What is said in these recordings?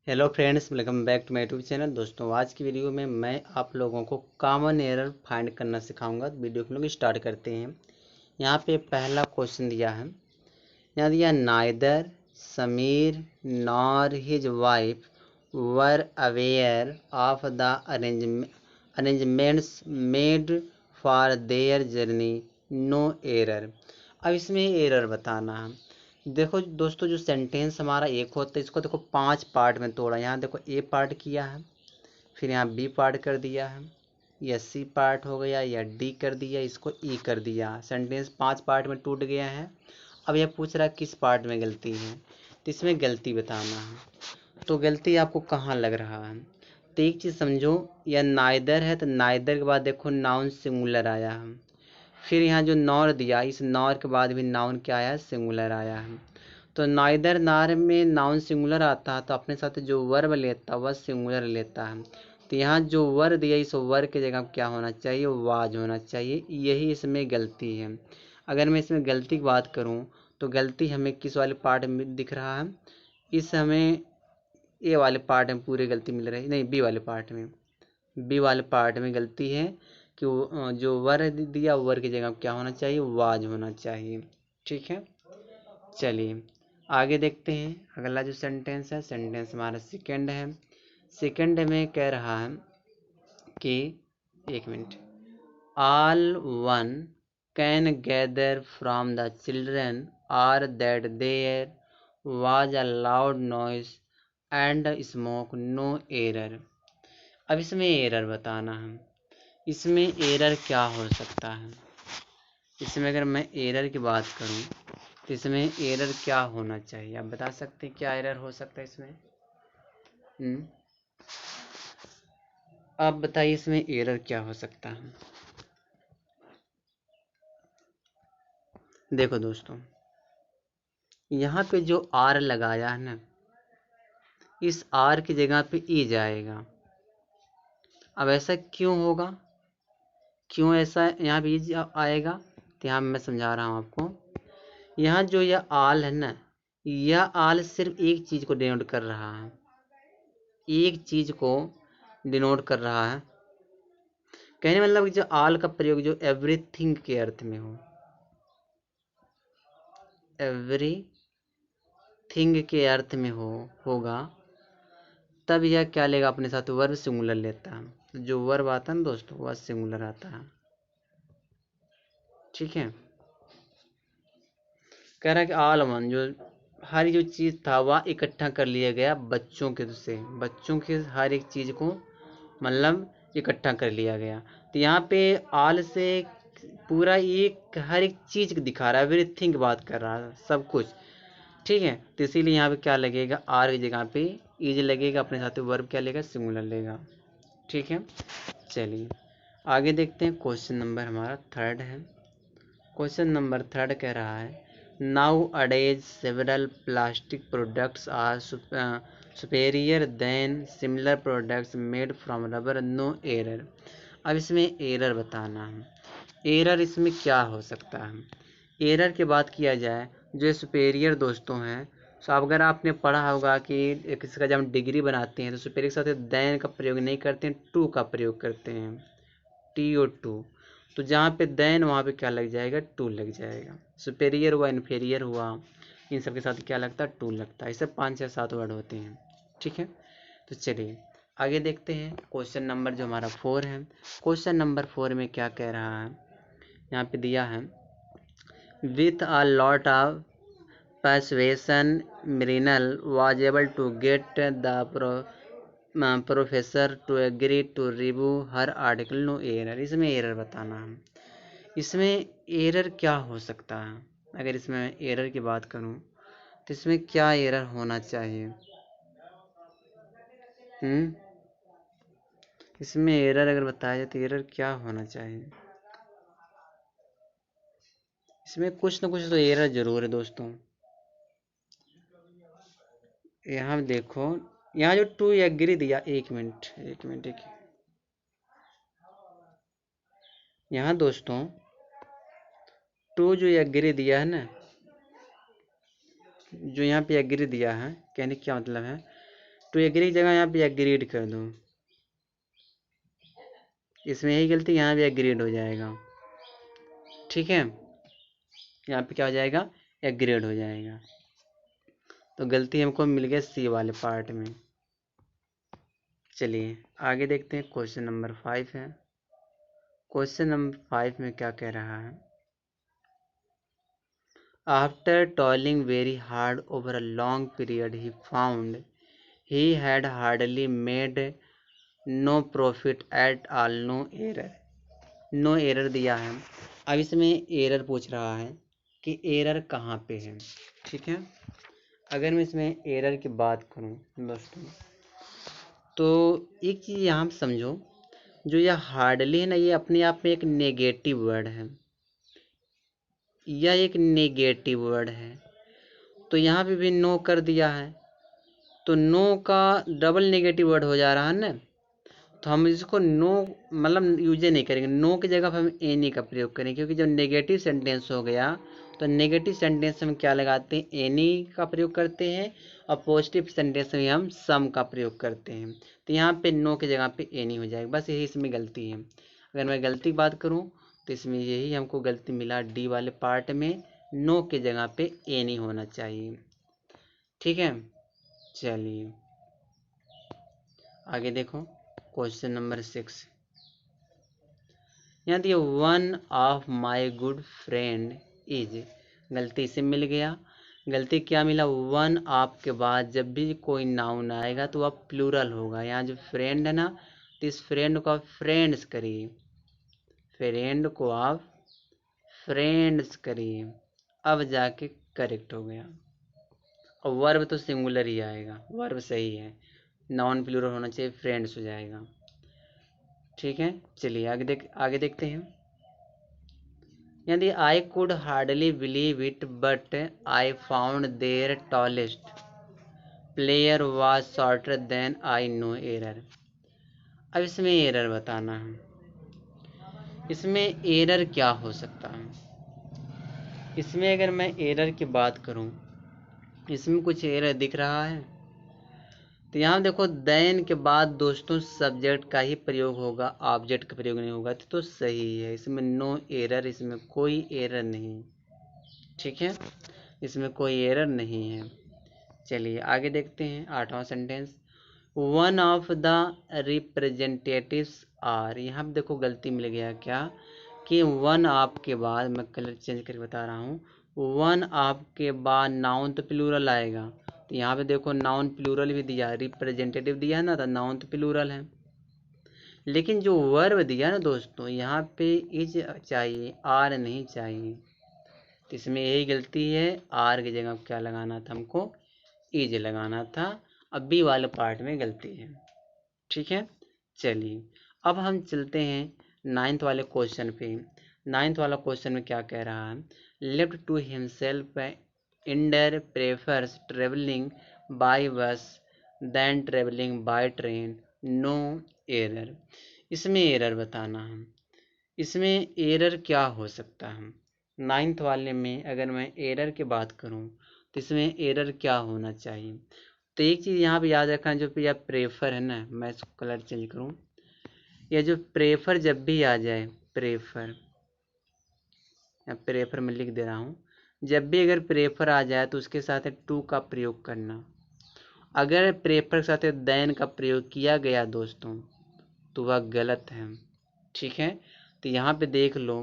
Hello friends, welcome back to my YouTube channel. दोस्तों, आज की वीडियो में मैं आप लोगों को कॉमन एरर फाइंड करना सिखाऊंगा। तो वीडियो को लोग स्टार्ट करते हैं। यहाँ पे पहला क्वेश्चन दिया है। यहाँ दिया neither Sameer nor his wife were aware of the arrangements made for their journey, no error. अब इसमें एरर बताना है। देखो दोस्तों, जो सेंटेंस हमारा एक होता है, इसको देखो 5 पार्ट में तोड़ा। यहाँ देखो ए पार्ट किया है, फिर यहाँ बी पार्ट कर दिया है, या सी पार्ट हो गया, या डी कर दिया, इसको ई कर दिया। सेंटेंस 5 पार्ट में टूट गया है। अब यह पूछ रहा है किस पार्ट में गलती है, तो इसमें गलती बताना है। तो गलती आपको कहाँ लग रहा है, तो एक चीज़ समझो, यह नाइदर है तो नाइदर के बाद देखो नाउन सिंगुलर आया है। फिर यहाँ जो नॉर दिया, इस नॉर के बाद भी नाउन क्या आया है, सिंगुलर आया है। तो नाइदर नार में नाउन सिंगुलर आता है तो अपने साथ जो वर्ब लेता है वह सिंगुलर लेता है। तो यहाँ जो वर दिया, इस वर की जगह क्या होना चाहिए, वाज होना चाहिए। यही इसमें गलती है। अगर मैं इसमें गलती की बात करूँ तो गलती हमें किस वाले पार्ट में दिख रहा है, इस हमें ए वाले पार्ट में पूरी गलती मिल रही है, नहीं बी वाले पार्ट में। बी वाले पार्ट में गलती है कि जो वर दिया वर की जगह क्या होना चाहिए, वाज होना चाहिए। ठीक है, चलिए आगे देखते हैं। अगला जो सेंटेंस है, सेंटेंस हमारा सेकंड है। सेकंड में कह रहा है कि एक minute, all one can gather from the children are that there was a loud noise and smoke, no error. अब इसमें एरर बताना है। इसमें एरर क्या हो सकता है, इसमें अगर मैं एरर की बात करूं तो इसमें एरर क्या होना चाहिए, आप बता सकते हैं क्या एरर हो सकता है इसमें? आप बताइए इसमें एरर क्या हो सकता है। देखो दोस्तों, यहाँ पे जो आर लगाया है ना, इस आर की जगह पे ई जाएगा। अब ऐसा क्यों होगा, क्यों ऐसा यहाँ पे ई आएगा, तो यहाँ मैं समझा रहा हूँ आपको। यहाँ जो यह आल है ना, यह आल सिर्फ एक चीज को डिनोट कर रहा है, एक चीज को डिनोट कर रहा है। कहने मतलब जो आल का प्रयोग जो एवरीथिंग के अर्थ में हो, एवरीथिंग के अर्थ में होगा, तब यह क्या लेगा अपने साथ, वर्ब सिंगुलर लेता है। तो जो वर्ब आता है ना दोस्तों, वह सिंगुलर आता है। ठीक है, कह रहा है कि आल वन, जो हर जो चीज था वह इकट्ठा कर लिया गया बच्चों के से, बच्चों के हर एक चीज को मतलब इकट्ठा कर लिया गया। तो यहाँ पे आल से पूरा एक हर एक चीज दिखा रहा है, एवरीथिंग की बात कर रहा है, सब कुछ। ठीक है, तो इसीलिए यहाँ पे क्या लगेगा, आर की जगह पे इज लगेगा, अपने साथ वर्ब क्या लेगा, सिंगुलर लेगा। ठीक है, चलिए आगे देखते हैं। क्वेश्चन नंबर हमारा थर्ड है। क्वेश्चन नंबर थर्ड कह रहा है, nowadays several plastic products are superior than similar products made from rubber, no error. अब इसमें एरर बताना है। एरर इसमें क्या हो सकता है, एरर की बात किया जाए, जो सुपेरियर दोस्तों हैं, तो अगर आपने पढ़ा होगा कि किसी का जब हम डिग्री बनाते हैं तो सुपेरियर के साथ दैन का प्रयोग नहीं करते हैं, टू का प्रयोग करते हैं, टी ओ टू। तो जहाँ पे दैन वहाँ पे क्या लग जाएगा, टू लग जाएगा। सुपेरियर हुआ, इन्फेरियर हुआ, इन सब के साथ क्या लगता है, टू लगता है। ऐसे 5 या 7 वर्ड होते हैं। ठीक है, तो चलिए आगे देखते हैं। क्वेश्चन नंबर जो हमारा 4 है, क्वेश्चन नंबर 4 में क्या कह रहा है, यहाँ पे दिया है, with a lot of persuasion Mirinal was able to get the professor to agree to review her article, no error। इसमें एरर बताना है। इसमें एरर क्या हो सकता है, अगर इसमें एरर की बात करूं तो इसमें क्या एरर होना चाहिए। इसमें एरर अगर बताया जाए तो एरर क्या होना चाहिए, इसमें कुछ ना कुछ तो एरर जरूर है दोस्तों। यहाँ देखो, यहाँ जो टू एग्री दिया, एक मिनट एक, यहाँ दोस्तों टू जो एग्री दिया है ना, जो यहाँ पे एग्री दिया है, कहने क्या मतलब है, टू एग्री की जगह यहाँ पे एग्रीड कर दो, इसमें यही गलती, यहाँ भी एग्रीड हो जाएगा। ठीक है, यहाँ पे क्या हो जाएगा, एग्रीड हो जाएगा। तो गलती हमको मिल गया सी वाले पार्ट में। चलिए आगे देखते हैं, क्वेश्चन नंबर 5 है। क्वेश्चन नंबर 5 में क्या कह रहा है, after toiling very hard over a long period he found he had hardly made no profit at all, no error. No error दिया है, अब इसमें एरर पूछ रहा है कि एरर कहाँ पे है। ठीक है, अगर मैं इसमें एरर की बात करूं दोस्तों, तो एक चीज़ यहाँ समझो, जो यह हार्डली है ना, ये अपने आप में एक नेगेटिव वर्ड है, यह एक नेगेटिव वर्ड है। तो यहाँ पे भी नो कर दिया है, तो नो का डबल नेगेटिव वर्ड हो जा रहा है ना, तो हम इसको नो मतलब यूज नहीं करेंगे, नो की जगह पर हम एनी का प्रयोग करेंगे, क्योंकि जब नेगेटिव सेंटेंस हो गया तो नेगेटिव सेंटेंस में क्या लगाते हैं, एनी का प्रयोग करते हैं, और पॉजिटिव सेंटेंस में हम सम का प्रयोग करते हैं। तो यहाँ पे नो की जगह पे एनी हो जाएगा, बस यही इसमें गलती है। अगर मैं गलती की बात करूँ तो इसमें यही हमको गलती मिला, डी वाले पार्ट में नो की जगह पे एनी होना चाहिए। ठीक है, चलिए आगे देखो, क्वेश्चन नंबर 6। यहाँ दिया one of my good friend is, गलती से मिल गया। गलती क्या मिला, वन ऑफ के बाद जब भी कोई नाउन आएगा तो वह प्लूरल होगा। यहाँ जो फ्रेंड है ना, तो इस फ्रेंड को आप फ्रेंड्स करिए, फ्रेंड को आप फ्रेंड्स करिए, अब जाके करेक्ट हो गया। और वर्ब तो सिंगुलर ही आएगा, वर्ब सही है, नाउन प्लूरल होना चाहिए, फ्रेंड्स हो जाएगा। ठीक है, चलिए आगे देखते हैं। यदि I could hardly believe it but I found their tallest player was shorter than I, no error. अब इसमें एरर बताना है, इसमें एरर क्या हो सकता है। इसमें अगर मैं एरर की बात करूं, इसमें कुछ एरर दिख रहा है। तो यहाँ देखो, देन के बाद दोस्तों सब्जेक्ट का ही प्रयोग होगा, ऑब्जेक्ट का प्रयोग नहीं होगा, तो सही है, इसमें नो एरर, इसमें कोई एरर नहीं। ठीक है, इसमें कोई एरर नहीं है। चलिए आगे देखते हैं, 8वां sentence. One of the representatives are, यहाँ पे देखो गलती मिल गया क्या, कि वन ऑफ के बाद, मैं कलर चेंज करके बता रहा हूँ, वन ऑफ के बाद नाउन तो प्लूरल आएगा। तो यहाँ पे देखो नाउन प्लूरल भी दिया, रिप्रेजेंटेटिव दिया है ना, तो नाउन तो प्लूरल है। लेकिन जो वर्ब दिया ना दोस्तों, यहाँ पे इज चाहिए, आर नहीं चाहिए। तो इसमें यही गलती है, आर की जगह क्या लगाना था, हमको इज लगाना था। अब बी वाले पार्ट में गलती है। ठीक है, चलिए अब हम चलते हैं 9th वाले क्वेश्चन पे। 9th वाला क्वेश्चन में क्या कह रहा है, left to himself Inder prefers travelling by bus than travelling by train, no error. इसमें एरर बताना है, इसमें एरर क्या हो सकता है। 9th वाले में अगर मैं एरर की बात करूं तो इसमें एरर क्या होना चाहिए। तो एक चीज़ यहाँ पे याद रखना, जो यह प्रेफर है ना, मैं इसको कलर चेंज करूँ, यह जो प्रेफर जब भी आ जाए, प्रेफर, या प्रेफर में लिख दे रहा हूँ, जब भी अगर प्रेफर आ जाए तो उसके साथ टू का प्रयोग करना। अगर प्रेफर के साथ देन का प्रयोग किया गया दोस्तों, तो वह गलत है। ठीक है, तो यहाँ पे देख लो,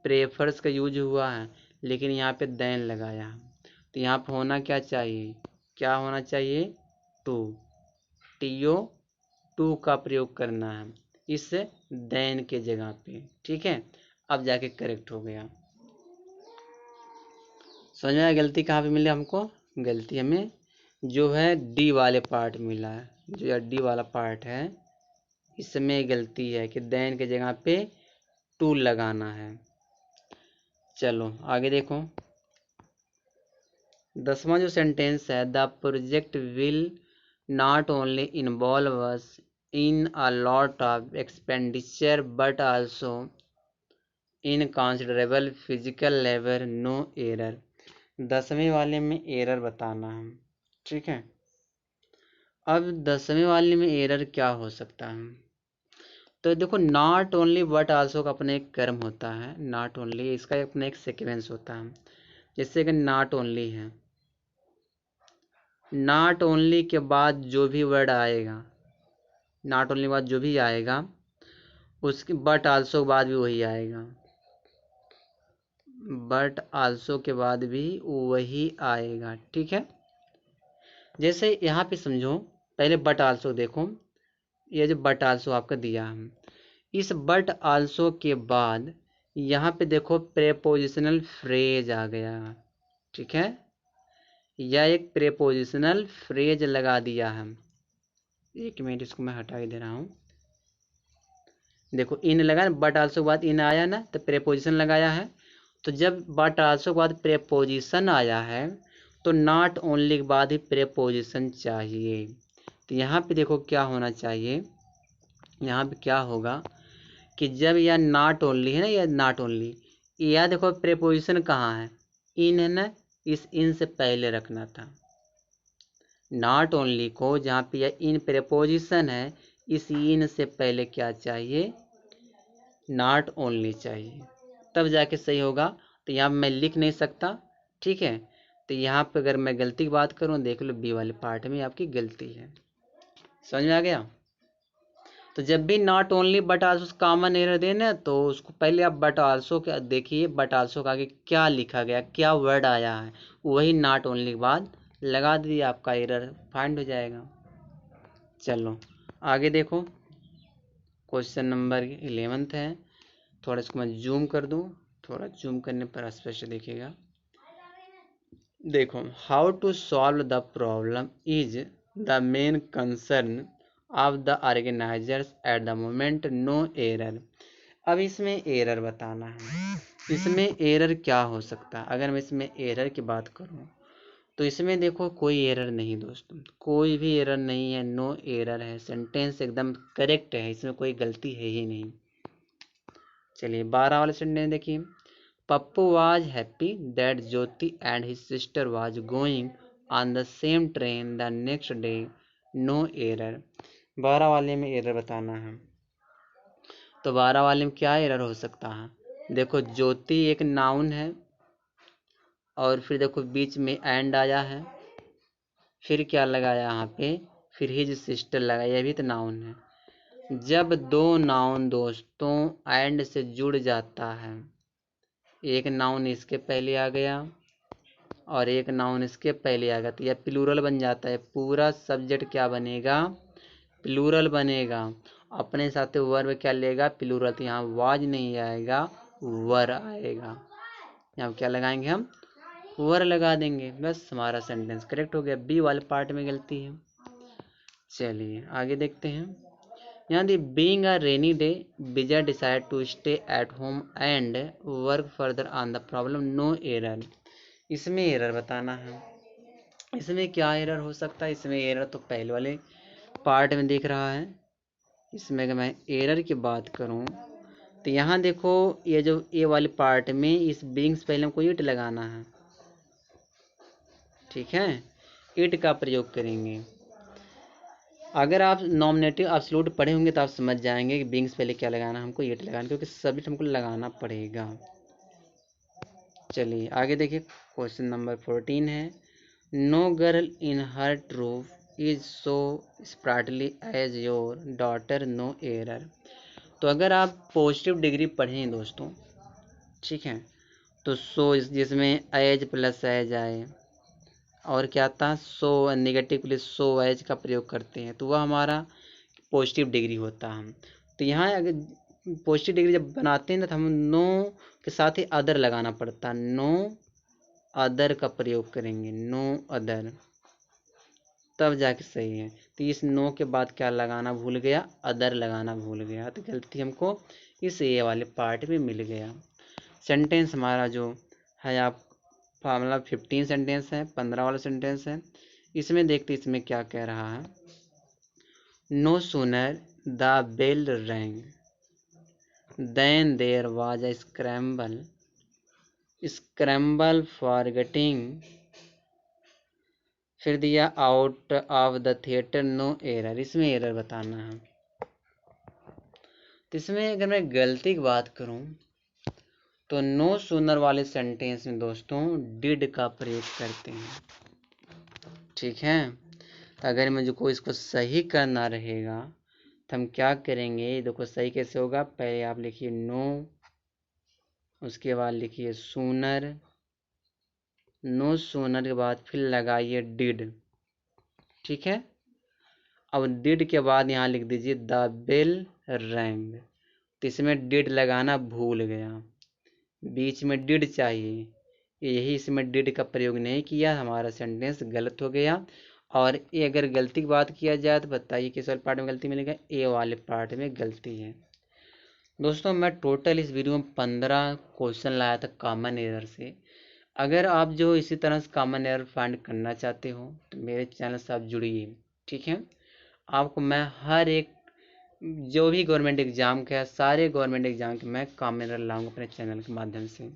प्रेफर्स का यूज हुआ है, लेकिन यहाँ पे देन लगाया, तो यहाँ पे होना क्या चाहिए, क्या होना चाहिए, टू, टीओ, टू का प्रयोग करना है इस देन के जगह पे। ठीक है, अब जाके करेक्ट हो गया। समझ में आया गलती कहाँ पे मिली हमको, गलती हमें जो है डी वाले पार्ट मिला है, जो डी वाला पार्ट है इसमें गलती है कि देन के जगह पे टू लगाना है। चलो आगे देखो, 10वां जो सेंटेंस है, the project will not only involve us in a lot of expenditure but also in considerable physical labour, no error. 10वें वाले में एरर बताना है। ठीक है, अब 10वें वाले में एरर क्या हो सकता है? तो देखो नॉट ओनली बट आल्सो का अपने एक कर्म होता है, नॉट ओनली इसका अपना एक सीक्वेंस होता है। जैसे कि नॉट ओनली है, नॉट ओनली के बाद जो भी वर्ड आएगा, नॉट ओनली के बाद जो भी आएगा उसके बट आल्सो के बाद भी वही आएगा, बट आल्सो के बाद भी वही आएगा। ठीक है, जैसे यहाँ पे समझो, पहले बट आल्सो देखो, ये जो बट आल्सो आपका दिया है, इस बट आल्सो के बाद यहाँ पे देखो प्रेपोजिशनल फ्रेज आ गया। ठीक है, यह एक प्रेपोजिशनल फ्रेज लगा दिया है। एक मिनट, इसको मैं हटा के दे रहा हूँ। देखो इन लगा, बट आल्सो के बाद इन आया ना, तो प्रेपोजिशन लगाया है। तो जब बट आल्सो के बाद प्रेपोजिशन आया है तो नॉट ओनली के बाद ही प्रेपोजिशन चाहिए। तो यहाँ पे देखो क्या होना चाहिए, यहाँ पे क्या होगा कि जब यह नॉट ओनली है ना, यह नॉट ओनली, यह देखो प्रेपोजिशन कहाँ है, इन है ना, इस इन से पहले रखना था। नॉट ओनली को जहाँ पे यह इन प्रेपोजिशन है, इस इन से पहले क्या चाहिए, नॉट ओनली चाहिए, तब जाके सही होगा। तो यहाँ मैं लिख नहीं सकता। ठीक है, तो यहाँ पे अगर मैं गलती की बात करूँ, देख लो बी वाले पार्ट में आपकी गलती है। समझ में आ गया? तो जब भी not only but also common error देना, तो उसको पहले आप बट आल्सो के देखिए, बट आल्सो के आगे क्या लिखा गया, क्या वर्ड आया है, वही नॉट ओनली के बाद लगा दीजिए, आपका एरर फाइंड हो जाएगा। चलो आगे देखो, क्वेश्चन नंबर 11 है। थोड़ा इसको मैं जूम कर दूं, थोड़ा जूम करने पर स्पष्ट दिखेगा। देखो, how to solve the problem is the main concern of the organisers at the moment, no error. अब इसमें एरर बताना है, इसमें एरर क्या हो सकता है। अगर मैं इसमें एरर की बात करूं तो इसमें देखो कोई एरर नहीं दोस्तों, कोई भी एरर नहीं है, नो एरर है, सेंटेंस एकदम करेक्ट है, इसमें कोई गलती है ही नहीं। चलिए 12 वाले सेंटेंस देखिए, Pappu was happy that Jyoti and his sister was going on the same train the next day, no error. 12 वाले में एरर बताना है। तो 12 वाले में क्या एरर हो सकता है? देखो ज्योति एक नाउन है, और फिर देखो बीच में एंड आया है, फिर क्या लगाया यहाँ पे, फिर हिज सिस्टर लगाया, यह भी तो नाउन है। जब दो नाउन दोस्तों एंड से जुड़ जाता है, एक नाउन इसके पहले आ गया और एक नाउन इसके पहले आ गया, तो यह प्लूरल बन जाता है। पूरा सब्जेक्ट क्या बनेगा, प्लूरल बनेगा। अपने साथ वर्ब क्या लेगा, प्लूरल। तो यहाँ वाज नहीं आएगा, वर आएगा। यहाँ क्या लगाएंगे हम, वर लगा देंगे, बस हमारा सेंटेंस करेक्ट हो गया। बी वाले पार्ट में गलती है। चलिए आगे देखते हैं। यहाँ the being a rainy day, Vijay decide to stay at home and work further on the problem, no error. इसमें एरर बताना है। इसमें क्या एरर हो सकता है? इसमें एरर तो पहले वाले पार्ट में दिख रहा है। इसमें अगर मैं एरर की बात करूं तो यहाँ देखो, ये जो ए वाले पार्ट में इस बीइंग से पहले हमको इट लगाना है। ठीक है, इट का प्रयोग करेंगे। अगर आप नॉमिनेटिव एब्सोल्यूट पढ़े होंगे तो आप समझ जाएंगे कि बीइंग से पहले क्या लगाना है, हमको इट लगाना, क्योंकि सब्जेक्ट हमको लगाना पड़ेगा। चलिए आगे देखिए, क्वेश्चन नंबर 14 है, no girl in her truth is so sprightly as your daughter, no error. तो अगर आप पॉजिटिव डिग्री पढ़ें दोस्तों, ठीक है, तो सो जिसमें एज प्लस एज आए, और क्या आता है, सो नेगेटिव के लिए सो एज का प्रयोग करते हैं, तो वह हमारा पॉजिटिव डिग्री होता है। तो यहाँ अगर पॉजिटिव डिग्री जब बनाते हैं ना, तो हम नो के साथ ही अदर लगाना पड़ता है, नो अदर का प्रयोग करेंगे, नो अदर, तब जाके सही है। तो इस नो के बाद क्या लगाना भूल गया, अदर लगाना भूल गया, तो गलती हमको इस ए वाले पार्ट में मिल गया। सेंटेंस हमारा जो है, आप मतलब 15 सेंटेंस है, 15 वाला सेंटेंस है। इसमें देखते इसमें क्या कह रहा है, no sooner the bell rang than there was a scramble for getting फिर दिया out of the theatre no error, इसमें एरर बताना है। तो इसमें अगर मैं गलती की बात करूं तो नो सूनर वाले सेंटेंस में दोस्तों डिड का प्रयोग करते हैं, ठीक है। तो अगर मुझको इसको सही करना रहेगा तो हम क्या करेंगे, देखो सही कैसे होगा, पहले आप लिखिए नो, उसके बाद लिखिए सूनर, नो सूनर के बाद फिर लगाइए डिड, ठीक है। अब डिड के बाद यहाँ लिख दीजिए द बेल रैंग, तो इसमें डिड लगाना भूल गया, बीच में डिड चाहिए, यही इसमें डिड का प्रयोग नहीं किया, हमारा सेंटेंस गलत हो गया। और ये अगर गलती की बात किया जाए तो बताइए किस वाले पार्ट में गलती मिलेगा, ए वाले पार्ट में गलती है। दोस्तों मैं टोटल इस वीडियो में 15 क्वेश्चन लाया था कॉमन एरर से। अगर आप जो इसी तरह से कॉमन एरर फाइंड करना चाहते हो तो मेरे चैनल से आप जुड़िए, ठीक है। आपको मैं हर एक जो भी गवर्नमेंट एग्जाम का है, सारे गवर्नमेंट एग्जाम के मैं कॉमन एरर लाऊंगा अपने चैनल के माध्यम से।